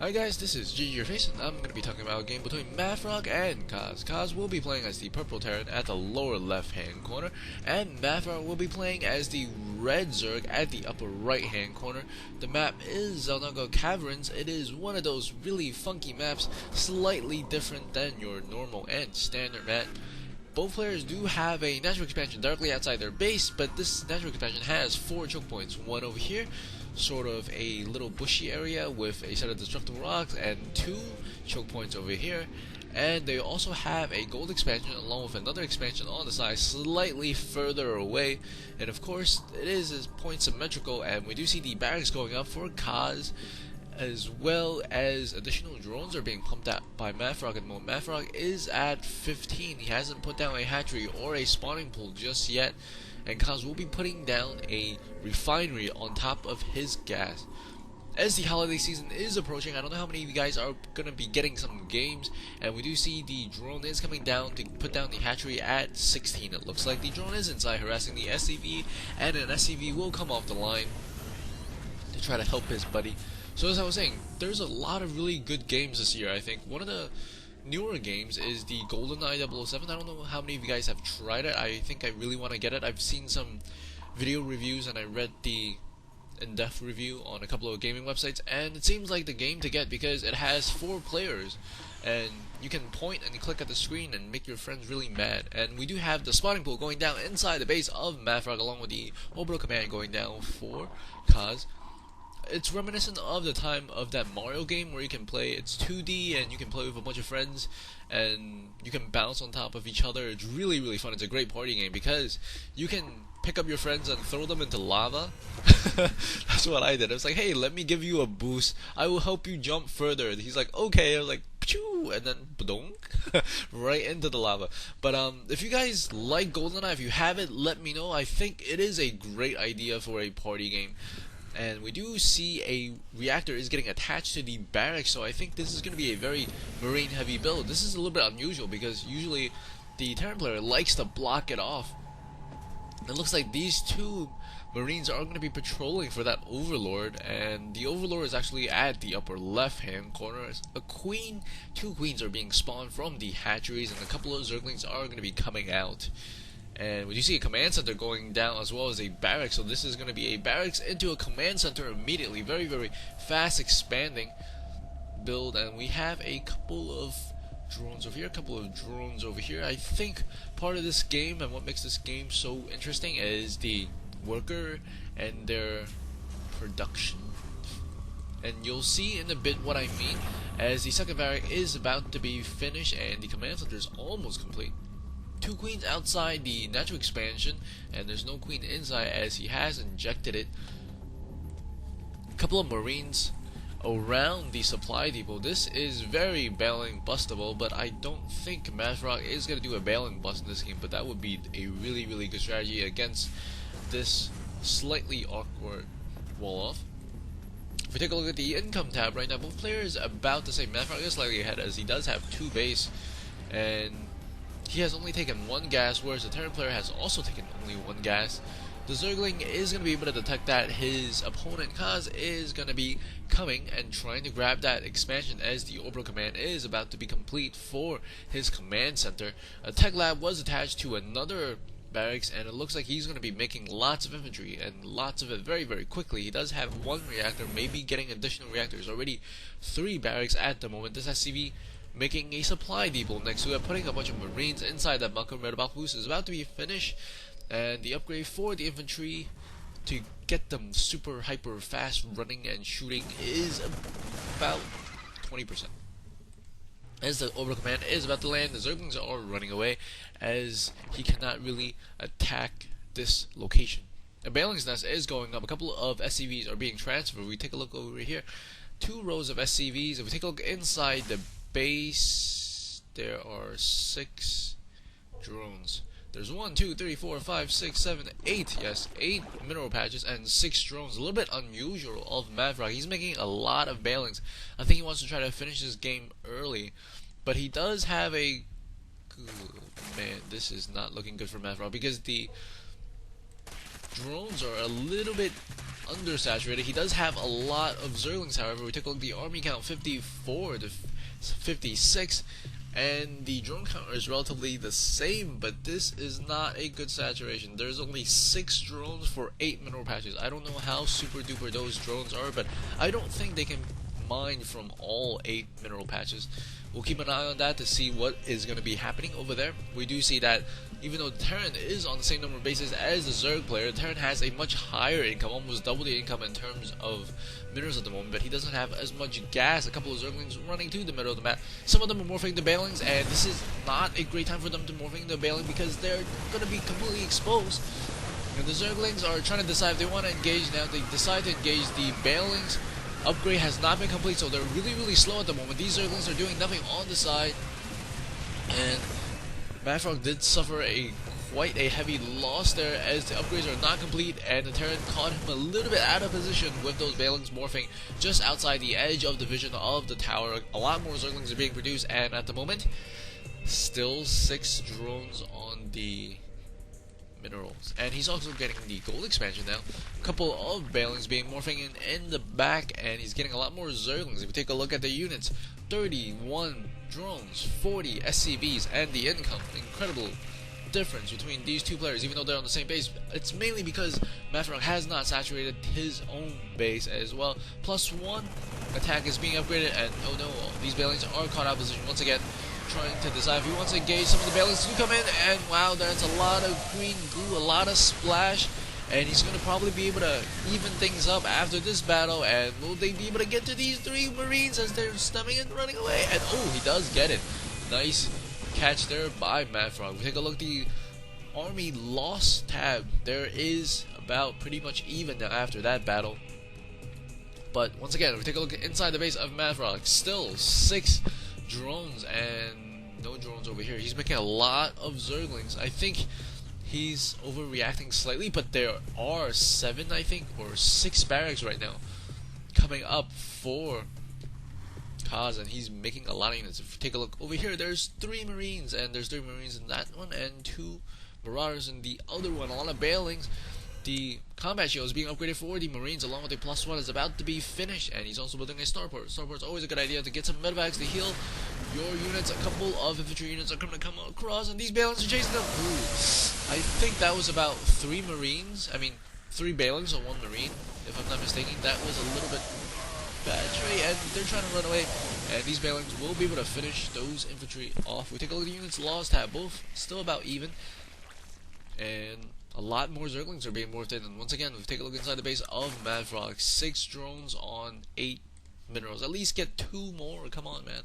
Hi guys, this is GG Your Face, and I'm going to be talking about a game between MaDFroG and Kas. Kas will be playing as the purple Terran at the lower left hand corner, and MaDFroG will be playing as the red Zerg at the upper right hand corner. The map is Xel'Naga Caverns. It is one of those really funky maps, slightly different than your normal and standard map. Both players do have a natural expansion directly outside their base, but this natural expansion has 4 choke points. One over here, sort of a little bushy area with a set of destructible rocks, and 2 choke points over here. And they also have a gold expansion along with another expansion on the side slightly further away. And of course, it is point symmetrical, and we do see the barracks going up for Kas, as well as additional drones are being pumped out by MaDFroG at the moment. MaDFroG is at 15. He hasn't put down a hatchery or a spawning pool just yet, and Kas will be putting down a refinery on top of his gas. As the holiday season is approaching, I don't know how many of you guys are going to be getting some games, and we do see the drone is coming down to put down the hatchery at 16. It looks like the drone is inside harassing the SCV, and an SCV will come off the line to try to help his buddy. So as I was saying, there's a lot of really good games this year, I think. One of the newer games is the GoldenEye 007. I don't know how many of you guys have tried it. I think I really want to get it. I've seen some video reviews and I read the in-depth review on a couple of gaming websites, and it seems like the game to get because it has 4 players and you can point and click at the screen and make your friends really mad. And we do have the spawning pool going down inside the base of MaDFroG along with the orbital command going down for Kas. It's reminiscent of the time of that Mario game where you can play, it's 2D and you can play with a bunch of friends and you can bounce on top of each other. It's really, really fun. It's a great party game because you can pick up your friends and throw them into lava. That's what I did. I was like, hey, let me give you a boost. I will help you jump further. And he's like, okay. I was like, phew, and then badonk, right into the lava. But if you guys like GoldenEye, if you have it, let me know. I think it is a great idea for a party game. And we do see a reactor is getting attached to the barracks, so I think this is going to be a very marine heavy build. This is a little bit unusual because usually the Terran player likes to block it off. It looks like these 2 marines are going to be patrolling for that overlord, and the overlord is actually at the upper left hand corner. A queen, 2 queens are being spawned from the hatcheries, and a couple of zerglings are going to be coming out. And we do see a command center going down as well as a barracks, so this is going to be a barracks into a command center immediately. Very, very fast expanding build, and we have a couple of drones over here, I think part of this game and what makes this game so interesting is the worker and their production. And you'll see in a bit what I mean as the second barrack is about to be finished and the command center is almost complete. 2 queens outside the natural expansion, and there's no queen inside as he has injected it. A couple of marines around the supply depot. This is very bailing bustable, but I don't think MaDFroG is going to do a bailing bust in this game, but that would be a really, really good strategy against this slightly awkward wall off. If we take a look at the income tab right now, both players about the same. MaDFroG is slightly ahead as he does have 2 base, and he has only taken 1 gas, whereas the Terran player has also taken only 1 gas. The Zergling is going to be able to detect that his opponent Kas is going to be coming and trying to grab that expansion as the orbital command is about to be complete for his command center. A tech lab was attached to another barracks, and it looks like he's going to be making lots of infantry and lots of it very, very quickly. He does have 1 reactor, maybe getting additional reactors. Already 3 barracks at the moment. This SCV making a supply depot next to it, putting a bunch of marines inside that bunker. Metabolic boost is about to be finished, and the upgrade for the infantry to get them super hyper fast running and shooting is about 20%. As the orbital command is about to land, the Zerglings are running away as he cannot really attack this location. A Bailing's Nest is going up. A couple of SCVs are being transferred. We take a look over here. 2 rows of SCVs. If we take a look inside the base, there are 6 drones. There's 1, 2, 3, 4, 5, 6, 7, 8. Yes, 8 mineral patches and 6 drones. A little bit unusual of MaDFroG. He's making a lot of bailings. I think he wants to try to finish this game early, but he does have a... Man, this is not looking good for MaDFroG because the drones are a little bit undersaturated. He does have a lot of Zerglings, however. We take a look at the army count, 54 to 56, and the drone count is relatively the same, but this is not a good saturation. There's only 6 drones for 8 mineral patches. I don't know how super duper those drones are, but I don't think they can mine from all 8 mineral patches. We'll keep an eye on that to see what is going to be happening over there. We do see that even though Terran is on the same number of bases as the Zerg player, Terran has a much higher income, almost double the income in terms of minerals at the moment, but he doesn't have as much gas. A couple of Zerglings running to the middle of the map. Some of them are morphing the Balings, and this is not a great time for them to morphing the Baling because they're going to be completely exposed. And the Zerglings are trying to decide if they want to engage now. They decide to engage the Balings. Upgrade has not been complete, so they're really slow at the moment. These Zerglings are doing nothing on the side, and MaDFroG did suffer quite a heavy loss there as the upgrades are not complete, and the Terran caught him a little bit out of position with those Balings morphing just outside the edge of the vision of the tower. A lot more Zerglings are being produced, and at the moment, still 6 drones on the minerals. And he's also getting the gold expansion now. A couple of Balings being morphing in the back, and he's getting a lot more Zerglings. If we take a look at the units, 31 drones, 40 SCVs, and the income. Incredible difference between these two players, even though they're on the same base. It's mainly because MaDFroG has not saturated his own base as well. +1 attack is being upgraded, and oh no, these Balings are caught out of position once again, trying to decide if he wants to engage. Some of the Balings do come in, and wow, there's a lot of green goo, a lot of splash, and he's going to probably be able to even things up after this battle. And will they be able to get to these 3 Marines as they're stemming and running away? And oh, he does get it. Nice catch there by MaDFroG. We take a look at the army loss tab. There is about pretty much even now after that battle. But once again, if we take a look inside the base of MaDFroG, still 6 drones and no drones over here. He's making a lot of Zerglings. I think he's overreacting slightly, but there are 7, I think, or 6 barracks right now coming up for Kas, and he's making a lot of units. If you take a look over here, there's 3 Marines, and there's 3 Marines in that one, and 2 Marauders in the other one. A lot of Balings. The combat shield is being upgraded for the Marines, along with a +1 is about to be finished, and he's also building a starport. Starport's always a good idea to get some medevacs to heal your units. A couple of infantry units are going to come across, and these Balings are chasing them. Ooh, I think that was about 3 Marines. I mean, 3 Balings and 1 Marine, if I'm not mistaken. That was a little bit bad trade, and they're trying to run away, and these Balings will be able to finish those infantry off. We take a look at the units lost tab, both still about even, and a lot more Zerglings are being morphed in. And once again, we take a look inside the base of MaDFroG. 6 drones on 8 minerals. At least get 2 more. Come on, man.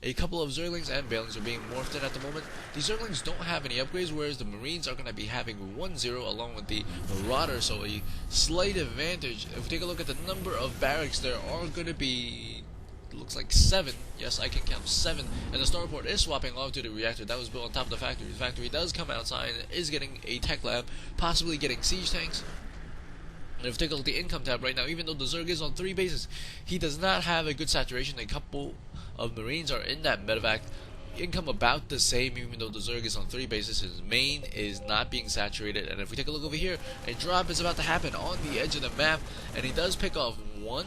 A couple of Zerglings and Balings are being morphed in at the moment. These Zerglings don't have any upgrades, whereas the Marines are going to be having 1-0 along with the Marauder, so a slight advantage. If we take a look at the number of barracks, there are going to be, it looks like 7. Yes, I can count 7. And the starport is swapping off to the reactor that was built on top of the factory. The factory does come outside and is getting a tech lab, possibly getting siege tanks. And if we take a look at the income tab right now, even though the Zerg is on 3 bases, he does not have a good saturation. A couple of Marines are in that medevac. Income about the same, even though the Zerg is on 3 bases. His main is not being saturated. And if we take a look over here, a drop is about to happen on the edge of the map, and he does pick off 1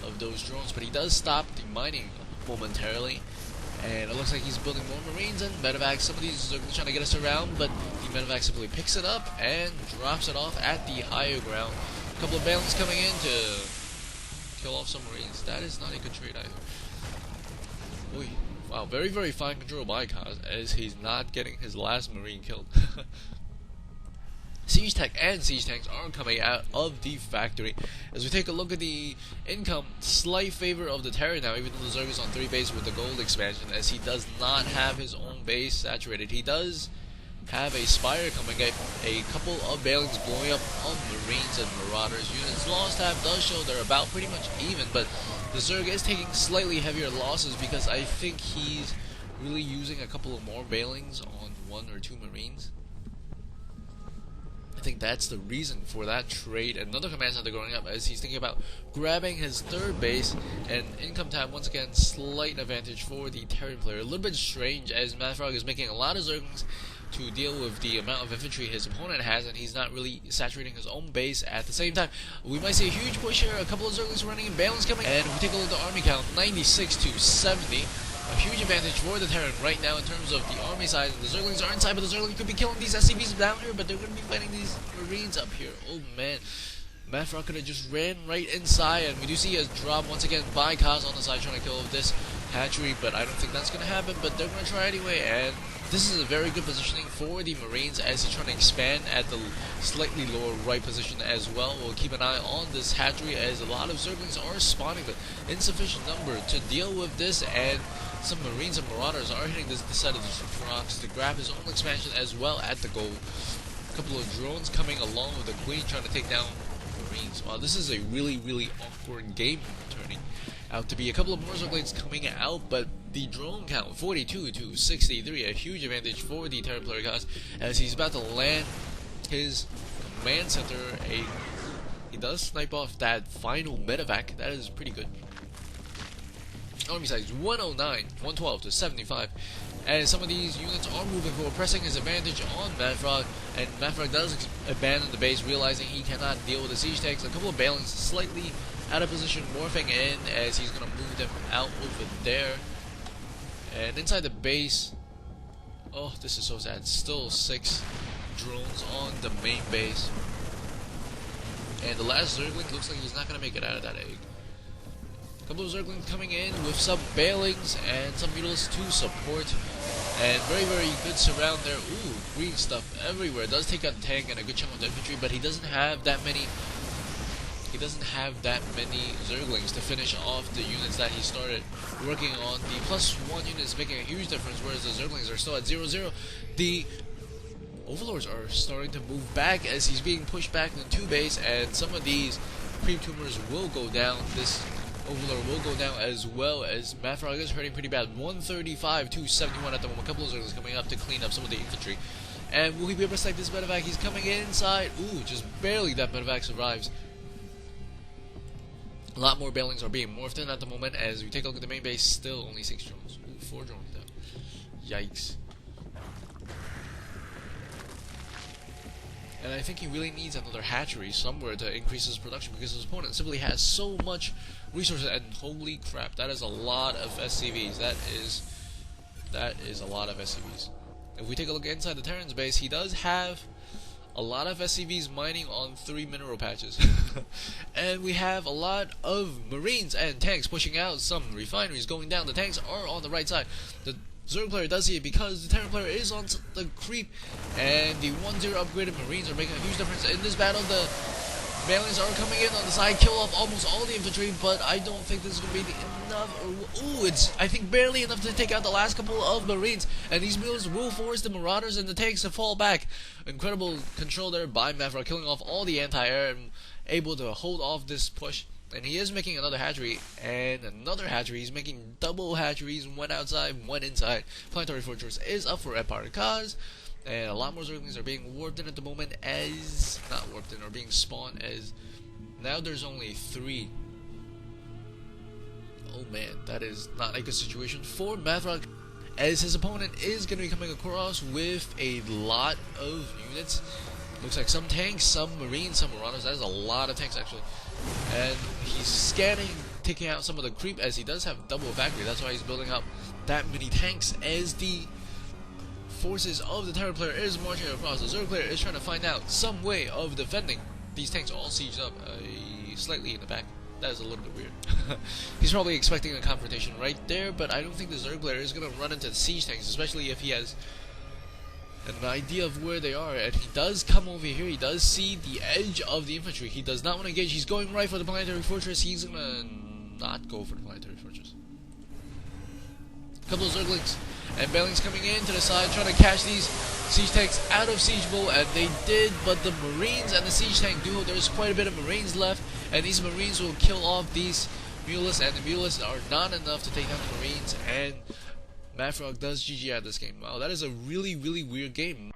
of those drones, but he does stop the mining momentarily. And it looks like he's building more Marines and medevacs. Some of these are trying to get us around, but the medevac simply picks it up and drops it off at the higher ground. A couple of Balings coming in to kill off some Marines. That is not a good trade either. Oy. Wow, very fine control by Kas, as he's not getting his last Marine killed. Siege Tech and Siege Tanks are coming out of the factory. As we take a look at the income, slight favor of the Terran now, even though the Zerg is on 3 base with the gold expansion, as he does not have his own base saturated. He does have a Spire coming in, a couple of Balings blowing up on Marines and Marauders. Units lost tab does show they're about pretty much even, but the Zerg is taking slightly heavier losses because I think he's really using a couple of more Balings on 1 or 2 Marines. I think that's the reason for that trade. Another command center going up as he's thinking about grabbing his 3rd base, and income tab once again slight advantage for the Terran player. A little bit strange as MaDFroG is making a lot of Zerglings, to deal with the amount of infantry his opponent has, and he's not really saturating his own base at the same time. We might see a huge push here, a couple of Zerglings running in, Balin's coming, and if we take a look at the army count, 96 to 70. A huge advantage for the Terran right now in terms of the army size. The Zerglings are inside, but the Zerglings could be killing these SCVs down here, but they're going to be fighting these Marines up here. Oh man. MaDFroG could have just ran right inside, and we do see a drop once again by Kas on the side trying to kill this hatchery, but I don't think that's going to happen, but they're going to try anyway, and this is a very good positioning for the Marines as he's trying to expand at the slightly lower right position as well. We'll keep an eye on this hatchery as a lot of Zerglings are spawning, but insufficient number to deal with this, and some Marines and Marauders are hitting this side of the rocks to grab his own expansion as well at the goal. A couple of drones coming along with the Queen trying to take down Marines. Wow, this is a really awkward game turning out to be. A couple of more Zerglings coming out, but the drone count 42 to 63, a huge advantage for the Terran player Kas as he's about to land his command center. He does snipe off that final medevac. That is pretty good. Army size 109, 112 to 75. And some of these units are moving forward, pressing his advantage on MaDFroG, and MaDFroG does abandon the base, realizing he cannot deal with the siege tanks. A couple of Balins slightly out of position, morphing in as he's going to move them out over there. And inside the base, oh, this is so sad, still 6 drones on the main base. And the last Zergling looks like he's not going to make it out of that egg. A couple of Zerglings coming in with some Balings and some Mutilas to support. And very good surround there. Ooh, green stuff everywhere. Does take out the tank and a good chunk of the infantry, but he doesn't have that many. He doesn't have that many Zerglings to finish off the units that he started working on. The +1 unit is making a huge difference, whereas the Zerglings are still at 0-0. The Overlords are starting to move back as he's being pushed back into base, and some of these creep tumors will go down. This Overlord will go down, as well as MaDFroG is hurting pretty bad. 135 to 71 at the moment. A couple of Zerglings coming up to clean up some of the infantry. And will he be able to snipe this medevac? He's coming inside. Ooh, just barely that medevac survives. A lot more Balings are being morphed in at the moment as we take a look at the main base. Still only 6 drones. Ooh, 4 drones though. Yikes. And I think he really needs another hatchery somewhere to increase his production because his opponent simply has so much resources, and holy crap, that is a lot of SCVs. That is a lot of SCVs. If we take a look inside the Terran's base, he does have a lot of SCVs mining on 3 mineral patches. And we have a lot of Marines and tanks pushing out, some refineries going down. The tanks are on the right side. The Zerg player does see it because the Terran player is on the creep, and the 1-0 upgraded Marines are making a huge difference in this battle. The Balins are coming in on the side, kill off almost all the infantry, but I don't think this is going to be enough. Ooh, it's, I think, barely enough to take out the last couple of Marines, and these mules will force the Marauders and the tanks to fall back. Incredible control there by MaDFroG, killing off all the anti-air and able to hold off this push. And he is making another hatchery, and another hatchery. He's making double hatcheries, one outside, one inside. Planetary Fortress is up for Empire Kas, and a lot more Zerglings are being warped in at the moment as, not warped in, or being spawned as, now there's only 3. Oh man, that is not a good situation for MaDFroG, as his opponent is going to be coming across with a lot of units. Looks like some tanks, some Marines, some Marauders. That is a lot of tanks actually. And he's scanning, taking out some of the creep as he does have double factory. That's why he's building up that many tanks as the forces of the Terran player is marching across. The Zerg player is trying to find out some way of defending. These tanks are all sieged up slightly in the back. That is a little bit weird. He's probably expecting a confrontation right there, but I don't think the Zerg player is going to run into the siege tanks, especially if he has an idea of where they are. And he does come over here. He does see the edge of the infantry. He does not want to engage. He's going right for the planetary fortress. He's going to not go for the planetary fortress. A couple of Zerglings and Balings coming in to the side, trying to catch these siege tanks out of siegeable, and they did, but the Marines and the siege tank duo, there's quite a bit of Marines left, and these Marines will kill off these Mulists, and the Mulists are not enough to take down the Marines, and MaDFroG does GG at this game. Wow, that is a really weird game.